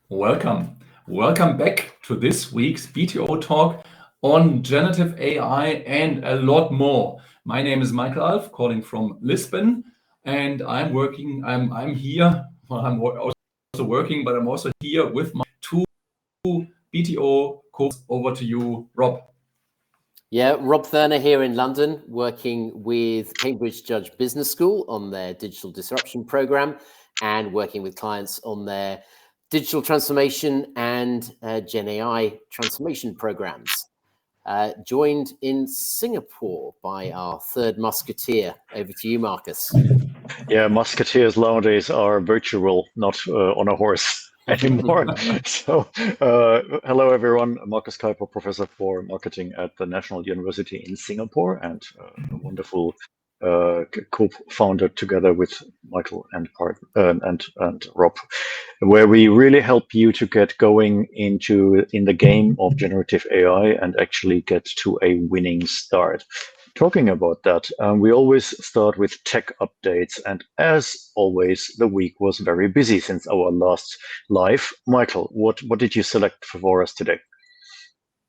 Welcome. Welcome back to this week's BTO talk on generative AI and a lot more. My name is Michael Alf, calling from Lisbon, and I'm here. Well, I'm also working, but I'm also here with my two BTO co-hosts. Over to you, Rob. Yeah, Rob Thurner here in London, working with Cambridge Judge Business School on their digital disruption program and working with clients on their digital transformation and GenAI transformation programs. Joined in Singapore by our third musketeer. Over to you, Markus. Yeah, musketeers nowadays are virtual, not on a horse anymore. So, hello everyone. Markus Keiper, professor for marketing at the National University in Singapore, and a wonderful co-founder together with Michael and Rob, where we really help you to get going in the game of generative AI and actually get to a winning start. Talking about that, we always start with tech updates, and as always, the week was very busy since our last live. Michael, what did you select for us today?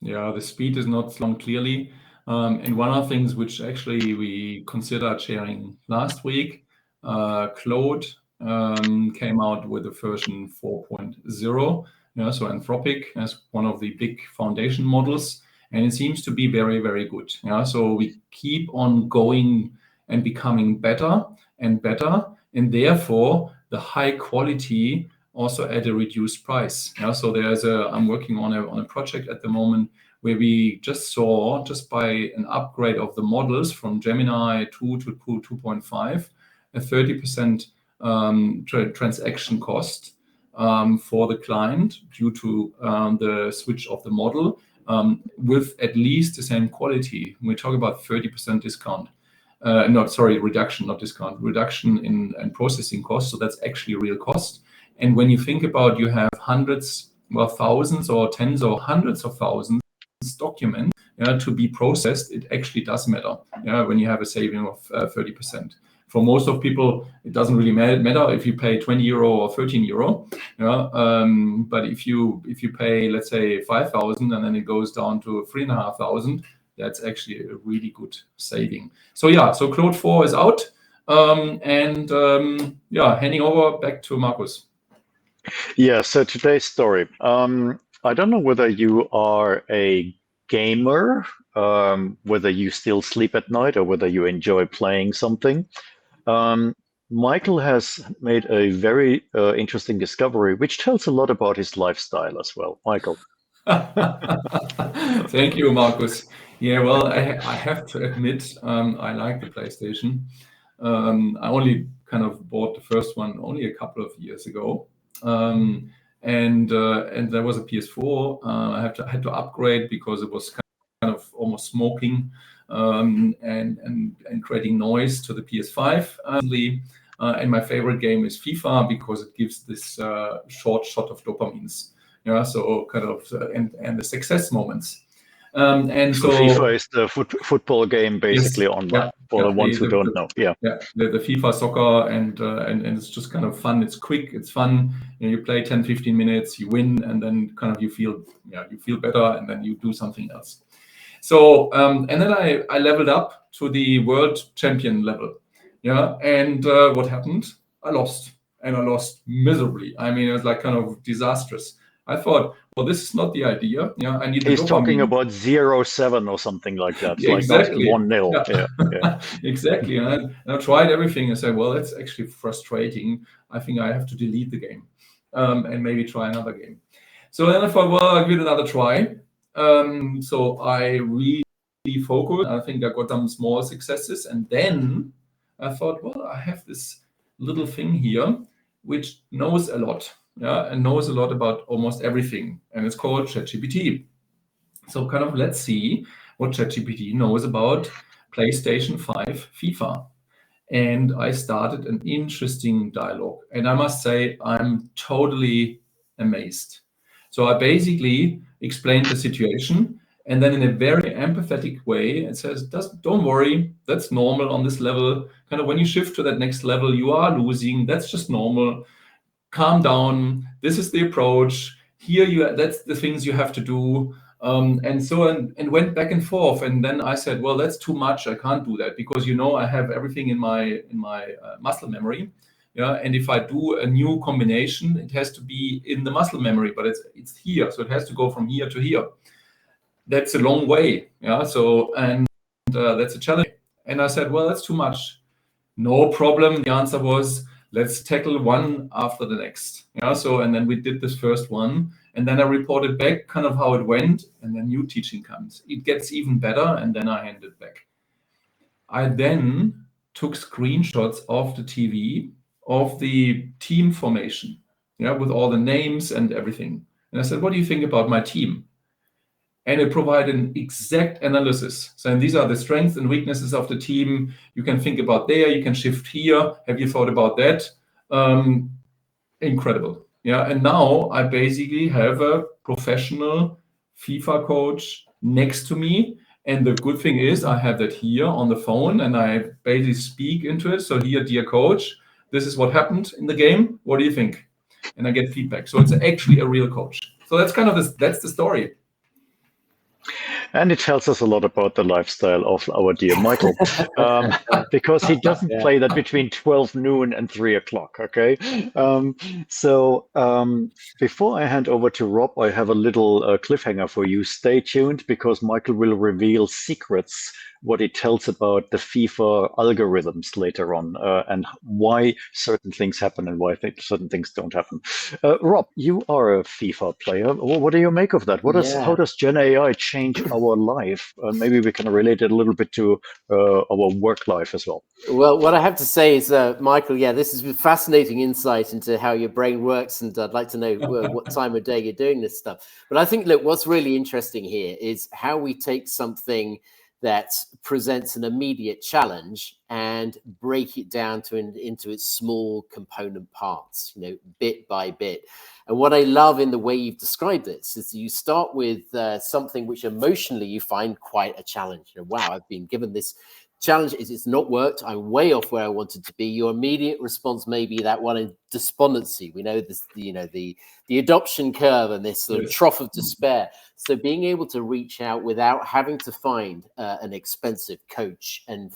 Yeah, the speed is not long, clearly. And one of the things which actually we considered sharing last week, Claude came out with a version 4.0. Yeah, so Anthropic as one of the big foundation models, and it seems to be very, very good. Yeah, so we keep on going and becoming better and better, and therefore the high quality also at a reduced price. Yeah, so I'm working on a project at the moment where we just saw, just by an upgrade of the models from Gemini 2 to 2.5, a 30% transaction cost for the client due to the switch of the model with at least the same quality. We talk about 30% discount. Reduction, not discount, reduction in processing costs. So that's actually real cost. And when you think about, you have hundreds, well, thousands or tens or hundreds of thousands documents to be processed, it actually does matter when you have a saving of 30%. For most of people, it doesn't really matter if you pay 20 euro or 13 euro. But if you pay, let's say, 5,000 and then it goes down to 3,500, that's actually a really good saving. So yeah, so Claude 4 is out. Handing over back to Markus. Yeah, so today's story. I don't know whether you are a gamer, whether you still sleep at night or whether you enjoy playing something. Michael has made a very interesting discovery, which tells a lot about his lifestyle as well. Michael. Thank you, Markus. Yeah, well, I have to admit, I like the PlayStation. I only kind of bought the first one only a couple of years ago. And there was a PS4. I had to upgrade because it was kind of almost smoking and creating noise to the PS5. And my favorite game is FIFA because it gives this short shot of dopamines. Yeah, so kind of and the success moments. And so FIFA is the football game basically online for the ones who don't know. Yeah, the FIFA soccer, and it's just kind of fun. It's quick, it's fun. You play 10-15 minutes, you win, and then kind of you feel better, and then you do something else. So and then I leveled up to the world champion level. Yeah, and what happened? I lost, and I lost miserably. I mean, it was like kind of disastrous. I thought, well, this is not the idea. Yeah, I need. He's talking about 0-7 or something like that. Yeah, exactly. Like 1-0. Yeah. Exactly. And I tried everything and said, well, that's actually frustrating. I think I have to delete the game and maybe try another game. So then I thought, well, I'll give it another try. So I really focused. I think I got some small successes, and then I thought, well, I have this little thing here which knows a lot. Yeah, and knows a lot about almost everything, and it's called ChatGPT. So kind of let's see what ChatGPT knows about PlayStation 5 FIFA. And I started an interesting dialogue, and I must say I'm totally amazed. So I basically explained the situation, and then in a very empathetic way, it says, don't worry, that's normal on this level. Kind of when you shift to that next level, you are losing, that's just normal. calm down. This is the approach. That's the things you have to do. And went back and forth. And then I said, well, that's too much. I can't do that because, I have everything in my muscle memory. Yeah, and if I do a new combination, it has to be in the muscle memory, but it's here, so it has to go from here to here. That's a long way. Yeah, so that's a challenge. And I said, well, that's too much. No problem. The answer was, let's tackle one after the next. Yeah, so and then we did this first one, and then I reported back kind of how it went, and then new teaching comes. It gets even better, and then I hand it back. I then took screenshots of the TV of the team formation, with all the names and everything. And I said, what do you think about my team? And it provided an exact analysis. So and these are the strengths and weaknesses of the team. You can think about there, you can shift here. Have you thought about that? Incredible. Yeah. And now I basically have a professional FIFA coach next to me. And the good thing is I have that here on the phone and I basically speak into it. So here, dear coach, this is what happened in the game. What do you think? And I get feedback. So it's actually a real coach. So that's kind of that's the story. And it tells us a lot about the lifestyle of our dear Michael, because he doesn't play that between 12 noon and 3 o'clock, okay? Before I hand over to Rob, I have a little cliffhanger for you. Stay tuned, because Michael will reveal secrets, what he tells about the FIFA algorithms later on, and why certain things happen and why certain things don't happen. Rob, you are a FIFA player. What do you make of that? How does GenAI change our life? Maybe we can relate it a little bit to our work life as well. Well, what I have to say is, Michael, this is a fascinating insight into how your brain works, and I'd like to know what time of day you're doing this stuff. But I think, look, what's really interesting here is how we take something that presents an immediate challenge and break it down into its small component parts, bit by bit. And what I love in the way you've described this is you start with something which emotionally you find quite a challenge. Wow, I've been given this challenge, it's not worked, I'm way off where I wanted to be. Your immediate response may be that one in despondency. We know this, the adoption curve and this sort of trough of despair. So being able to reach out without having to find an expensive coach and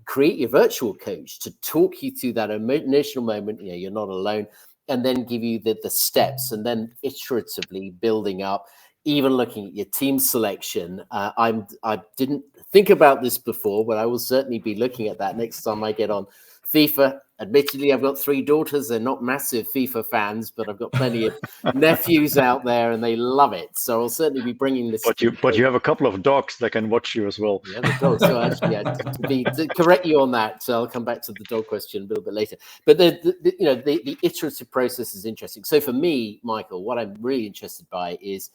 create your virtual coach to talk you through that emotional moment, you're not alone, and then give you the steps, and then iteratively building up, even looking at your team selection. I didn't think about this before, but I will certainly be looking at that next time I get on FIFA. Admittedly, I've got 3 daughters. They're not massive FIFA fans, but I've got plenty of nephews out there, and they love it. So I'll certainly be bringing this. But you have a couple of dogs that can watch you as well. Yeah, the dogs. So actually, to correct you on that, so I'll come back to the dog question a little bit later. But the iterative process is interesting. So for me, Michael, what I'm really interested by is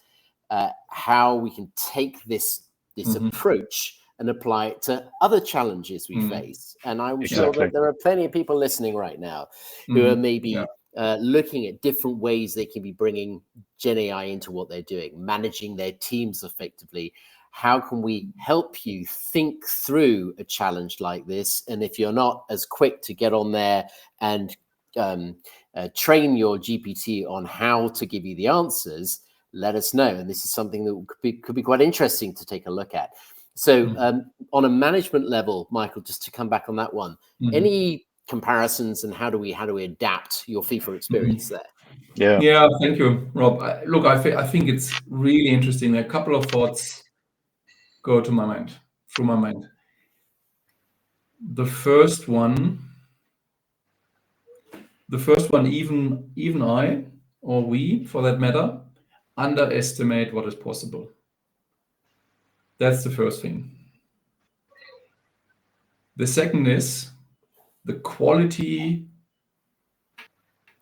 how we can take this approach and apply it to other challenges we face. And I'm sure that there are plenty of people listening right now who are maybe looking at different ways they can be bringing GenAI into what they're doing, managing their teams effectively. How can we help you think through a challenge like this? And if you're not as quick to get on there and train your GPT on how to give you the answers, let us know. And this is something that could be quite interesting to take a look at. So on a management level, Michael, just to come back on that one, any comparisons and how do we adapt your FIFA experience there? Yeah, thank you, Rob. Look, I think it's really interesting. A couple of thoughts go through my mind. The first one, even I, or we, for that matter, underestimate what is possible. That's the first thing. The second is the quality,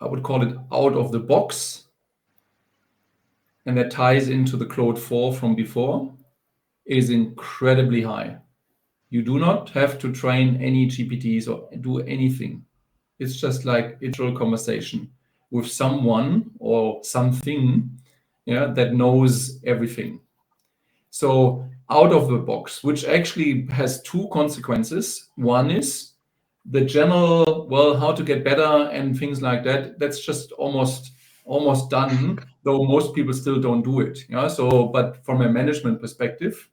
I would call it out of the box, and that ties into the Claude 4 from before, is incredibly high. You do not have to train any GPTs or do anything. It's just like literal conversation with someone or something that knows everything. So out of the box, which actually has 2 consequences. One is the general, well, how to get better and things like that, that's just almost done, though most people still don't do it. Yeah. So, but from a management perspective,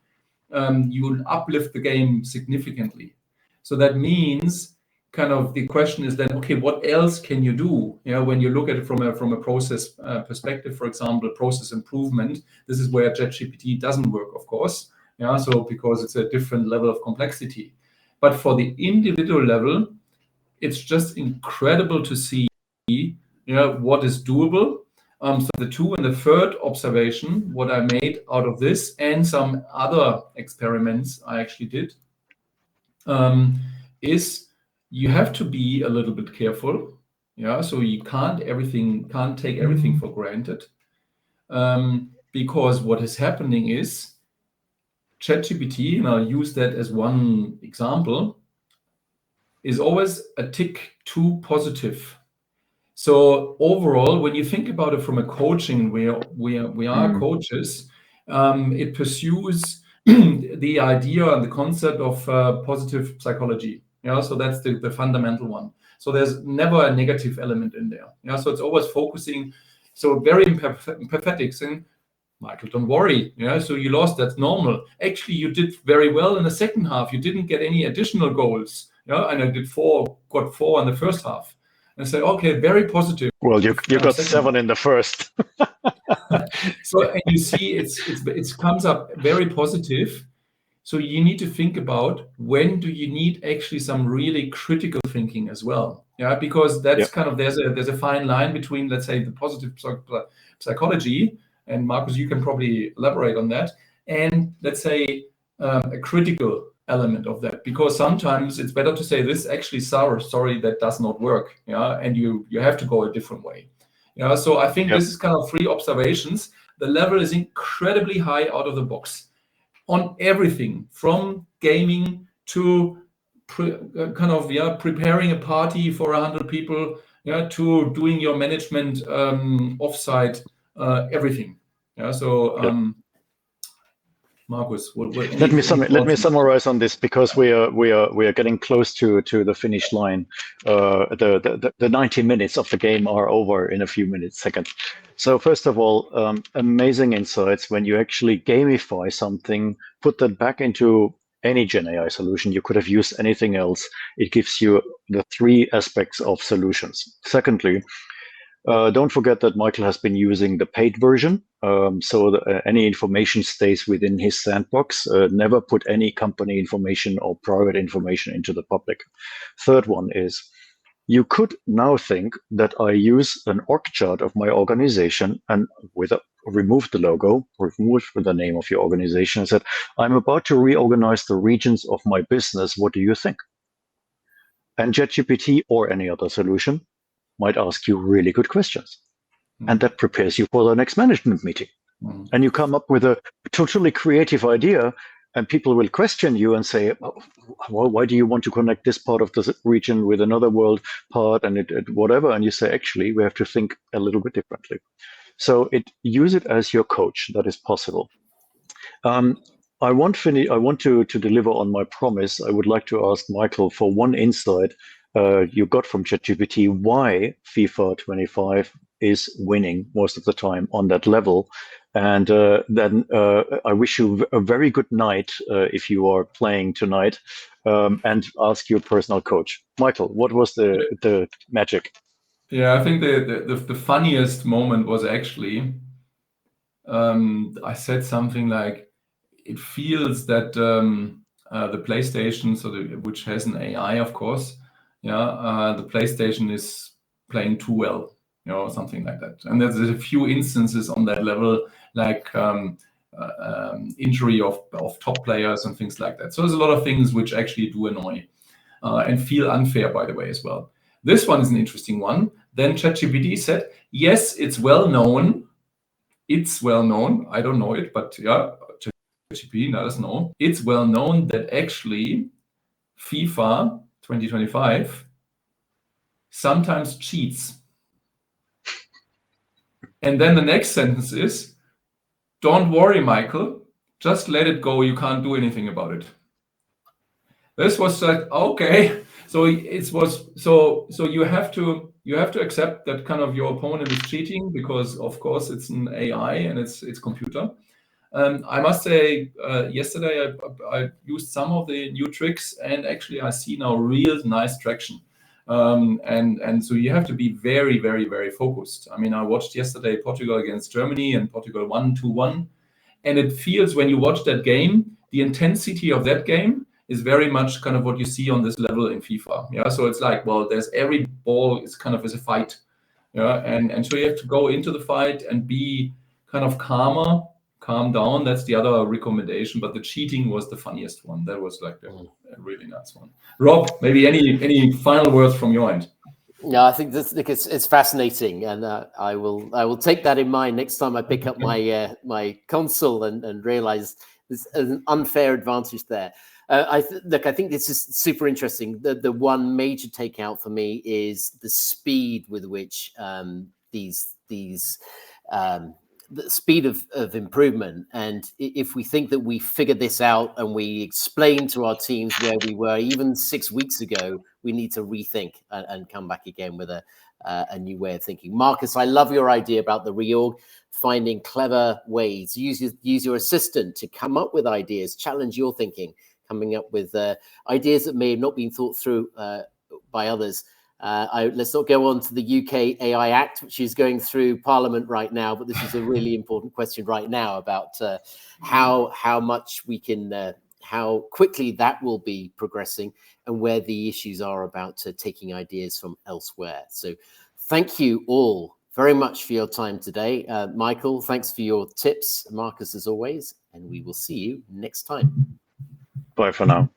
you will uplift the game significantly. So that means kind of the question is then, okay, what else can you do? Yeah, when you look at it from a process perspective, for example, process improvement, this is where ChatGPT doesn't work, of course. Yeah, so because it's a different level of complexity. But for the individual level, it's just incredible to see, what is doable. So the two and the third observation, what I made out of this and some other experiments I actually did, is you have to be a little bit careful. Yeah, so you can't take everything for granted, because what is happening is ChatGPT, and I'll use that as one example, is always a tick too positive. So overall, when you think about it from a coaching, we are coaches, it pursues the idea and the concept of positive psychology. Yeah, so that's the fundamental one. So there's never a negative element in there. Yeah, so it's always focusing. So very empathetic thing. Michael, don't worry. Yeah, so you lost. That's normal. Actually, you did very well in the second half. You didn't get any additional goals. Yeah, and I got 4 in the first half. And say, okay, very positive. Well, you got 7 in the first. So and you see, it comes up very positive. So you need to think about when do you need actually some really critical thinking as well. Yeah, because that's kind of there's a fine line between, let's say, the positive psychology, and Markus, you can probably elaborate on that, and let's say a critical element of that, because sometimes it's better to say this actually sorry that does not work. Yeah, and you have to go a different way. Yeah, so I think this is kind of 3 observations. The level is incredibly high out of the box on everything from gaming to preparing a party for 100 people, to doing your management offsite, everything. Yeah, so Markus, let me summarize on this, because we are getting close to the finish line. The 90 minutes of the game are over in a few seconds. So first of all, amazing insights when you actually gamify something, put that back into any GenAI solution. You could have used anything else. It gives you the 3 aspects of solutions. Secondly, don't forget that Michael has been using the paid version, so any information stays within his sandbox. Never put any company information or private information into the public. Third one is, you could now think that I use an org chart of my organization and remove the logo, remove the name of your organization, and said, I'm about to reorganize the regions of my business. What do you think? And ChatGPT or any other solution might ask you really good questions. And that prepares you for the next management meeting. And you come up with a totally creative idea, and people will question you and say, well, why do you want to connect this part of the region with another world part and whatever? And you say, actually, we have to think a little bit differently. So use it as your coach. That is possible. I want to deliver on my promise. I would like to ask Michael for one insight you got from ChatGPT, why FIFA 25 is winning most of the time on that level. And then I wish you a very good night if you are playing tonight, and ask your personal coach. Michael, what was the magic? Yeah, I think the funniest moment was actually, I said something like, it feels that the PlayStation, which has an AI, of course, the PlayStation is playing too well, something like that. And there's a few instances on that level, like injury of top players and things like that. So there's a lot of things which actually do annoy and feel unfair, by the way, as well. This one is an interesting one. Then ChatGPT said, yes, it's well known. It's well known. I don't know it, but yeah, ChatGPT let us know. It's well known that actually FIFA 2025 sometimes cheats. And then the next sentence is, don't worry, Michael, just let it go. You can't do anything about it. this was like, okay. So you have to accept that kind of your opponent is cheating, because of course it's an AI and it's computer. I must say, yesterday I used some of the new tricks, and actually I see now real nice traction. And so you have to be very, very, very focused. I mean, I watched yesterday Portugal against Germany, and Portugal won 2-1. And it feels, when you watch that game, the intensity of that game is very much kind of what you see on this level in FIFA. Yeah, so it's like, well, there's every ball is kind of is a fight. Yeah, and so you have to go into the fight and be kind of calm down. That's the other recommendation. But the cheating was the funniest one. That was like a really nice one. Rob, maybe any final words from your end? No, I think it's fascinating, and I will take that in mind next time I pick up my my console and realize there's an unfair advantage there. I think this is super interesting. The one major takeout for me is the speed with which the speed of improvement. And if we think that we figured this out and we explain to our teams where we were even 6 weeks ago, we need to rethink and come back again with a new way of thinking. Markus, I love your idea about the reorg, finding clever ways. Use your assistant to come up with ideas, challenge your thinking, coming up with ideas that may have not been thought through by others. Let's not go on to the UK AI Act, which is going through Parliament right now, but this is a really important question right now about how much we can, how quickly that will be progressing, and where the issues are about taking ideas from elsewhere. So thank you all very much for your time today. Michael, thanks for your tips. Markus, as always, and we will see you next time. Bye for now.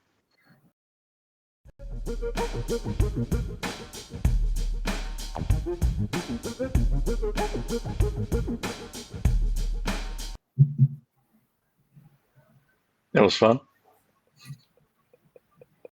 That was fun.